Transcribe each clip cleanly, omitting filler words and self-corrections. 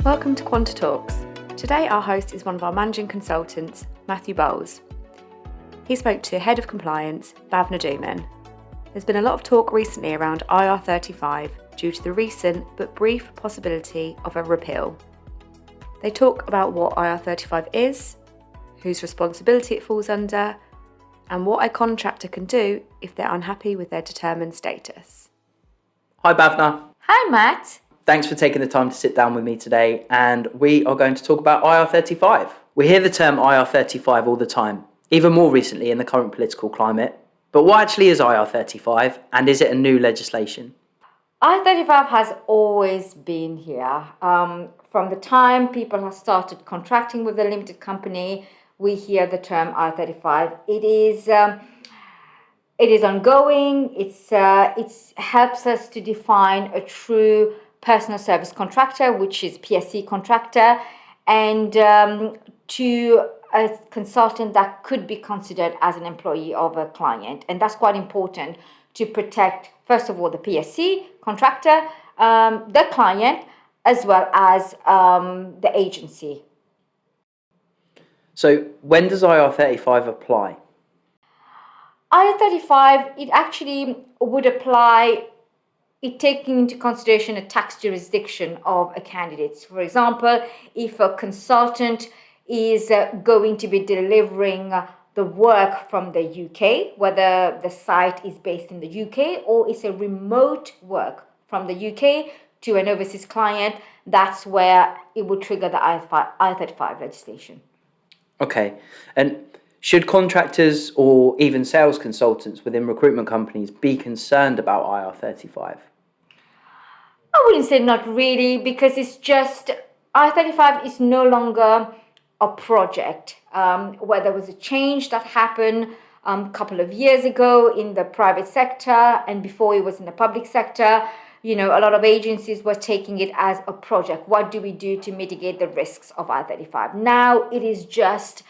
Welcome to Quanta Talks. Today our host is one of our managing consultants, Matthew Bowles. He spoke to Head of Compliance, Bhavna Dooman. There's been a lot of talk recently around IR35 due to the recent but brief possibility of a repeal. They talk about what IR35 is, whose responsibility it falls under, and what a contractor can do if they're unhappy with their determined status. Hi Bhavna. Hi Matt. Thanks for taking the time to sit down with me today, and we are going to talk about IR35. We hear the term IR35 all the time, even more recently in the current political climate. But what actually is IR35, and is it a new legislation? IR35 has always been here. From the time people have started contracting with a limited company, we hear the term IR35. It is ongoing. It helps us to define a true personal service contractor, which is PSC contractor, and to a consultant that could be considered as an employee of a client. And that's quite important to protect, first of all, the PSC contractor, the client, as well as the agency. So when does IR35 apply? IR35, it actually would apply it taking into consideration a tax jurisdiction of a candidate. For example, if a consultant is going to be delivering the work from the UK, whether the site is based in the UK or it's a remote work from the UK to an overseas client, that's where it would trigger the IR35 legislation. Okay, and should contractors or even sales consultants within recruitment companies be concerned about IR35? I wouldn't say not really, because it's just IR35 is no longer a project. Where there was a change that happened a couple of years ago in the private sector, and before it was in the public sector, a lot of agencies were taking it as a project. What do we do to mitigate the risks of IR35? Now it is just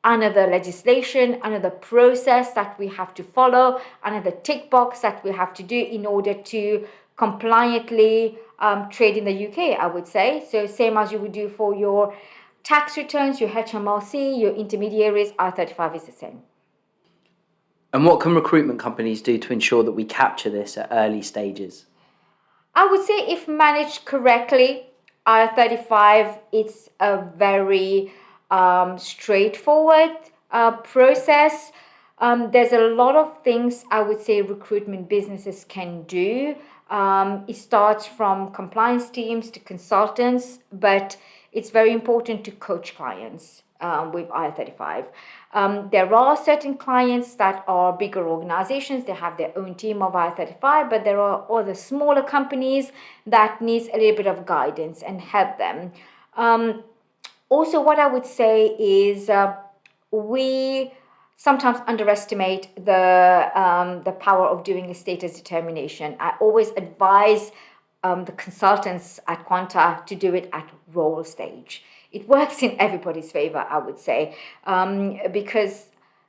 another legislation, another process that we have to follow, another tick box that we have to do in order to compliantly trade in the UK, I would say. So same as you would do for your tax returns, your HMRC, your intermediaries, IR35 is the same. And what can recruitment companies do to ensure that we capture this at early stages? I would say if managed correctly, IR35, it's a very straightforward process. There's a lot of things I would say recruitment businesses can do. It starts from compliance teams to consultants, but it's very important to coach clients with IR35. There are certain clients that are bigger organizations, they have their own team of IR35, but there are other smaller companies that needs a little bit of guidance and help them. Also, what I would say is we sometimes underestimate the power of doing a status determination. I always advise the consultants at Quanta to do it at role stage. It works in everybody's favor, I would say, because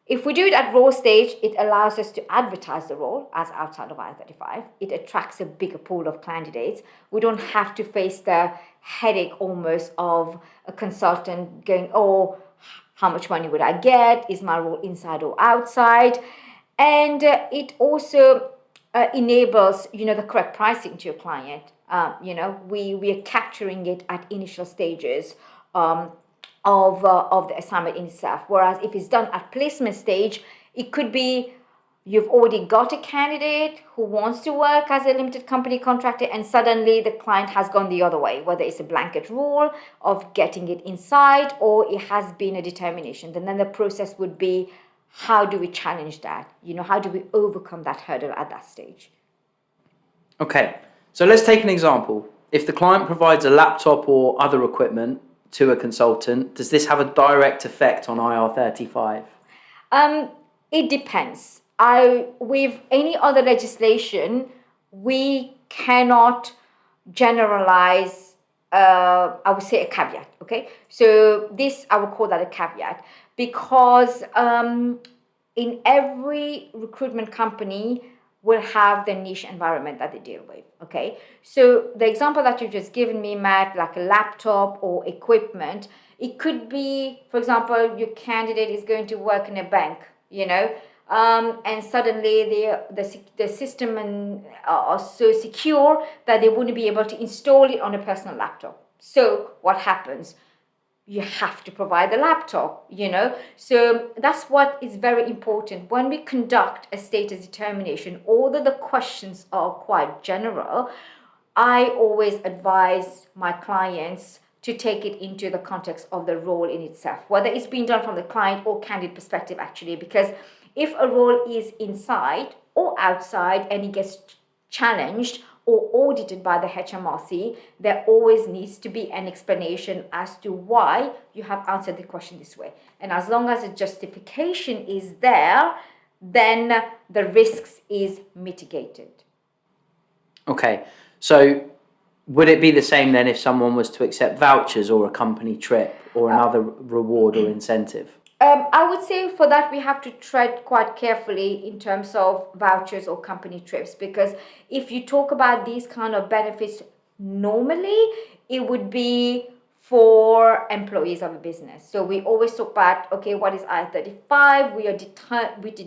if we do it at role stage, it allows us to advertise the role as outside of IR35. It attracts a bigger pool of candidates. We don't have to face the headache almost of a consultant going, oh, how much money would I get? Is my role inside or outside? And it also enables, the correct pricing to your client. We are capturing it at initial stages of the assignment in itself. Whereas if it's done at placement stage, it could be you've already got a candidate who wants to work as a limited company contractor, and suddenly the client has gone the other way, whether it's a blanket rule of getting it inside or it has been a determination. And then the process would be, how do we challenge that? How do we overcome that hurdle at that stage? Okay, so let's take an example. If the client provides a laptop or other equipment to a consultant, does this have a direct effect on IR35? It depends. With any other legislation, we cannot generalize, I would say, a caveat, okay? So this, I would call that a caveat, because in every recruitment company, will have the niche environment that they deal with. Okay, so the example that you've just given me, Matt, like a laptop or equipment, it could be, for example, your candidate is going to work in a bank, and suddenly the system are so secure that they wouldn't be able to install it on a personal laptop. So what happens? You have to provide the laptop, So that's what is very important. When we conduct a status determination, although the questions are quite general, I always advise my clients to take it into the context of the role in itself, whether it's being done from the client or candidate perspective, actually, because if a role is inside or outside and it gets challenged or audited by the HMRC, there always needs to be an explanation as to why you have answered the question this way. And as long as a justification is there, then the risks is mitigated. Okay, so would it be the same then if someone was to accept vouchers or a company trip or another reward or incentive? I would say for that we have to tread quite carefully in terms of vouchers or company trips, because if you talk about these kind of benefits, normally it would be for employees of a business. So we always talk about, okay, what is IR35? We are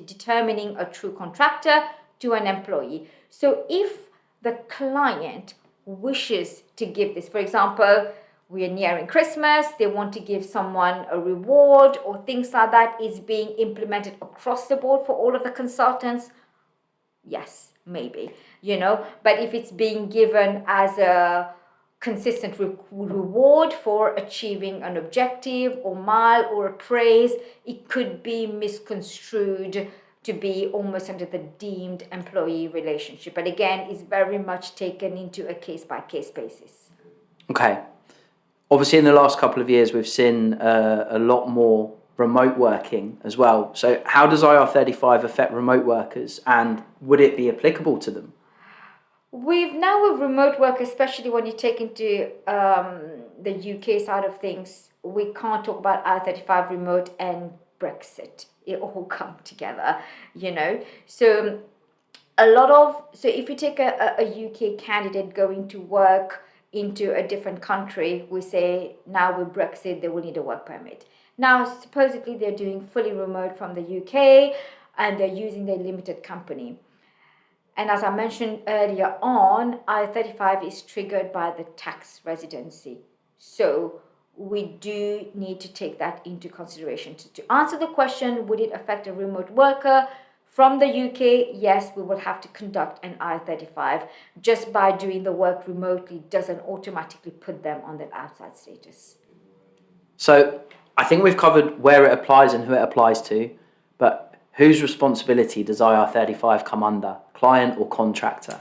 determining a true contractor to an employee. So if the client wishes to give this, for example, we are nearing Christmas, they want to give someone a reward or things like that, is being implemented across the board for all of the consultants, yes, maybe, but if it's being given as a consistent reward for achieving an objective or mile or a praise, it could be misconstrued to be almost under the deemed employee relationship. But again, it's very much taken into a case-by-case basis. Okay. Obviously, in the last couple of years, we've seen a lot more remote working as well. So how does IR35 affect remote workers, and would it be applicable to them? With remote work, especially when you take into the UK side of things, we can't talk about IR35 remote and Brexit. It all come together, So if you take a UK candidate going to work into a different country, we say now with Brexit they will need a work permit. Now supposedly they're doing fully remote from the UK and they're using their limited company. And as I mentioned earlier on, I-35 is triggered by the tax residency. So we do need to take that into consideration. To answer the question, would it affect a remote worker from the UK? Yes, we will have to conduct an I-35. Just by doing the work remotely doesn't automatically put them on that outside status. So I think we've covered where it applies and who it applies to, but whose responsibility does IR35 come under, client or contractor?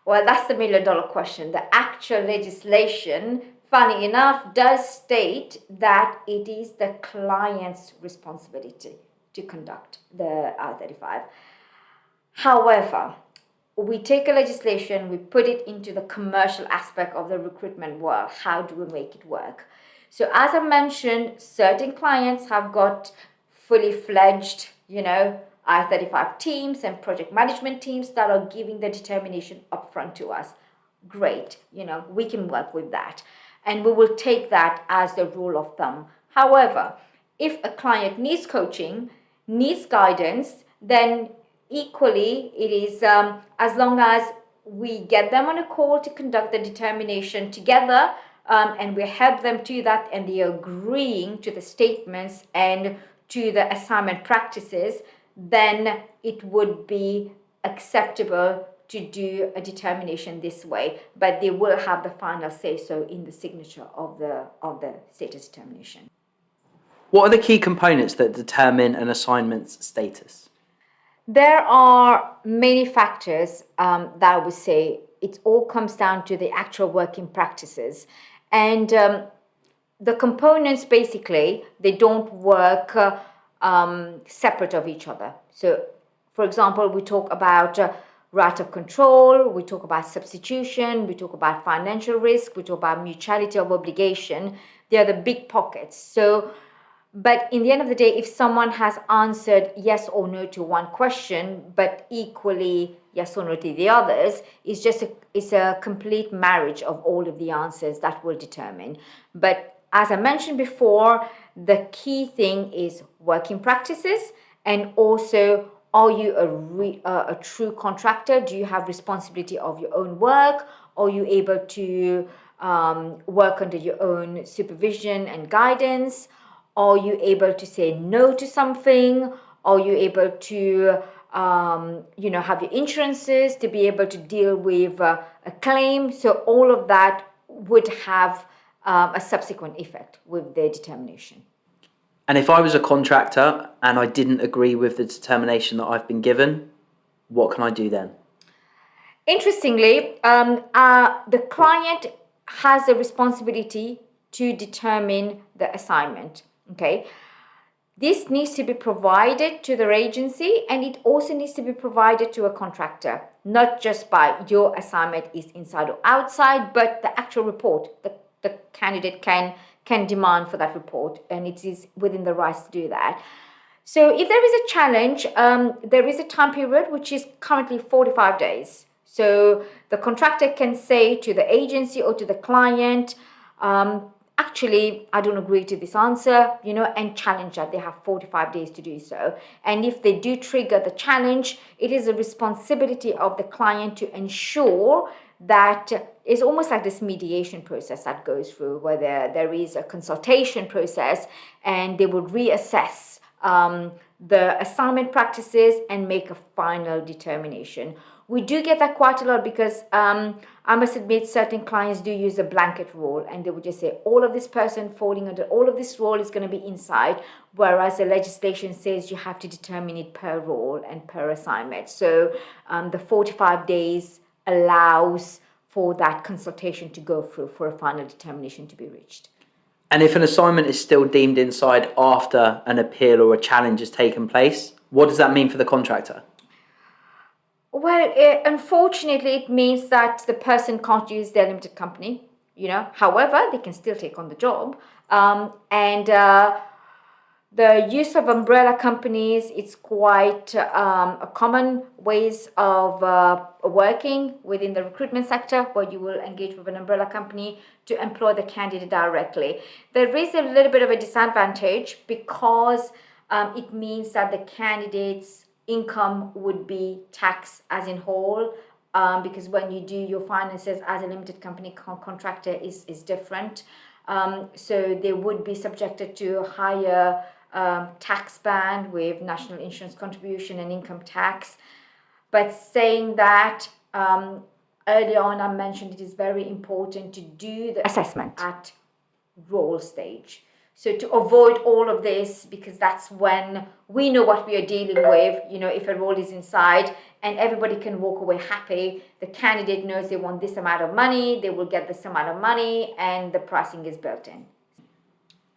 Well, that's the $1 million question. The actual legislation, funny enough, does state that it is the client's responsibility to conduct the IR35. However, we take a legislation, we put it into the commercial aspect of the recruitment world. How do we make it work? So as I mentioned, certain clients have got fully fledged, I-35 teams and project management teams that are giving the determination upfront to us. Great, we can work with that. And we will take that as the rule of thumb. However, if a client needs coaching, needs guidance, then equally it is as long as we get them on a call to conduct the determination together, and we help them do that and they are agreeing to the statements and to the assignment practices, then it would be acceptable to do a determination this way, but they will have the final say so in the signature of the status determination. What are the key components that determine an assignment's status? There are many factors that I would say it all comes down to the actual working practices. And the components, basically, they don't work separate of each other. So, for example, we talk about right of control, we talk about substitution, we talk about financial risk, we talk about mutuality of obligation. They are the big pockets. So, but in the end of the day, if someone has answered yes or no to one question, but equally yes or no to the others. It's a complete marriage of all of the answers that will determine. But as I mentioned before, the key thing is working practices, and also, are you a true contractor? Do you have responsibility of your own work? Are you able to work under your own supervision and guidance? Are you able to say no to something? Are you able to have your insurances to be able to deal with a claim? So all of that would have a subsequent effect with the determination. And if I was a contractor and I didn't agree with the determination that I've been given, what can I do then? Interestingly, the client has a responsibility to determine the assignment. Okay. This needs to be provided to their agency, and it also needs to be provided to a contractor, not just by your assignment is inside or outside, but the actual report. The candidate can demand for that report, and it is within the rights to do that. So if there is a challenge, there is a time period which is currently 45 days. So the contractor can say to the agency or to the client, actually, I don't agree to this answer, and challenge that. They have 45 days to do so. And if they do trigger the challenge, it is a responsibility of the client to ensure that it's almost like this mediation process that goes through, where there is a consultation process, and they will reassess the assignment practices and make a final determination. We do get that quite a lot because I must admit certain clients do use a blanket rule, and they would just say all of this person falling under all of this role is going to be inside, whereas the legislation says you have to determine it per role and per assignment. So the 45 days allows for that consultation to go through for a final determination to be reached. And if an assignment is still deemed inside after an appeal or a challenge has taken place, what does that mean for the contractor? Well, unfortunately, it means that the person can't use their limited company, However, they can still take on the job. The use of umbrella companies, it's quite a common ways of working within the recruitment sector, where you will engage with an umbrella company to employ the candidate directly. There is a little bit of a disadvantage because it means that the candidate's income would be taxed as in whole, because when you do your finances as a limited company contractor is different. So they would be subjected to a higher tax band with national insurance contribution and income tax. But saying that, early on I mentioned it is very important to do the assessment at role stage. So to avoid all of this, because that's when we know what we are dealing with, if a role is inside and everybody can walk away happy, the candidate knows they want this amount of money, they will get this amount of money, and the pricing is built in.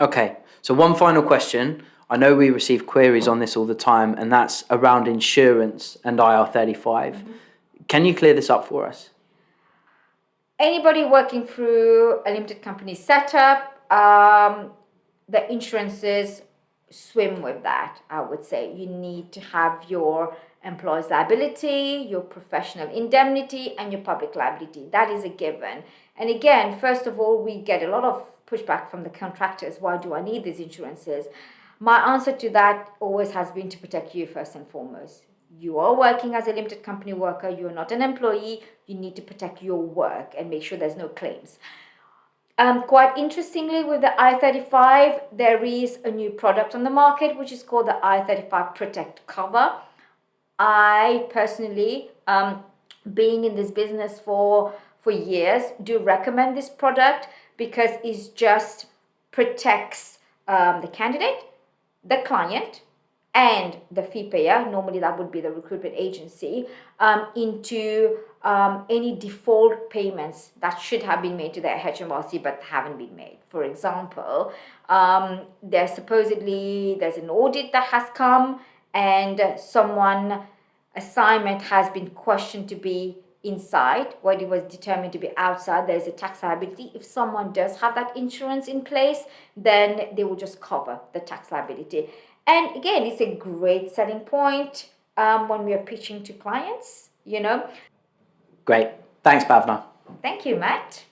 Okay, so one final question. I know we receive queries on this all the time, and that's around insurance and IR35. Mm-hmm. Can you clear this up for us? Anybody working through a limited company setup, the insurances swim with that. I would say you need to have your employer's liability, your professional indemnity, and your public liability. That is a given. And again, first of all, we get a lot of pushback from the contractors. Why do I need these insurances? My answer to that always has been to protect you first and foremost. You are working as a limited company worker. You're not an employee. You need to protect your work and make sure there's no claims. Quite interestingly, with the IR35, there is a new product on the market, which is called the IR35 Protect Cover. I personally, being in this business for years, do recommend this product because it just protects the candidate, the client, and the fee payer, normally that would be the recruitment agency, into any default payments that should have been made to their HMRC but haven't been made. For example, there's an audit that has come, and someone assignment has been questioned to be inside, when it was determined to be outside. There's a tax liability. If someone does have that insurance in place, then they will just cover the tax liability. And again, it's a great selling point when we are pitching to clients, Great. Thanks, Bhavna. Thank you, Matt.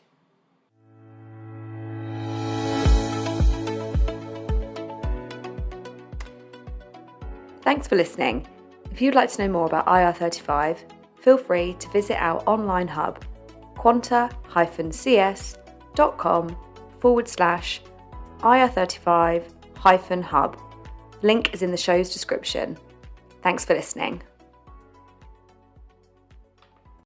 Thanks for listening. If you'd like to know more about IR35, feel free to visit our online hub, quanta-cs.com/IR35-hub. Link is in the show's description. Thanks for listening.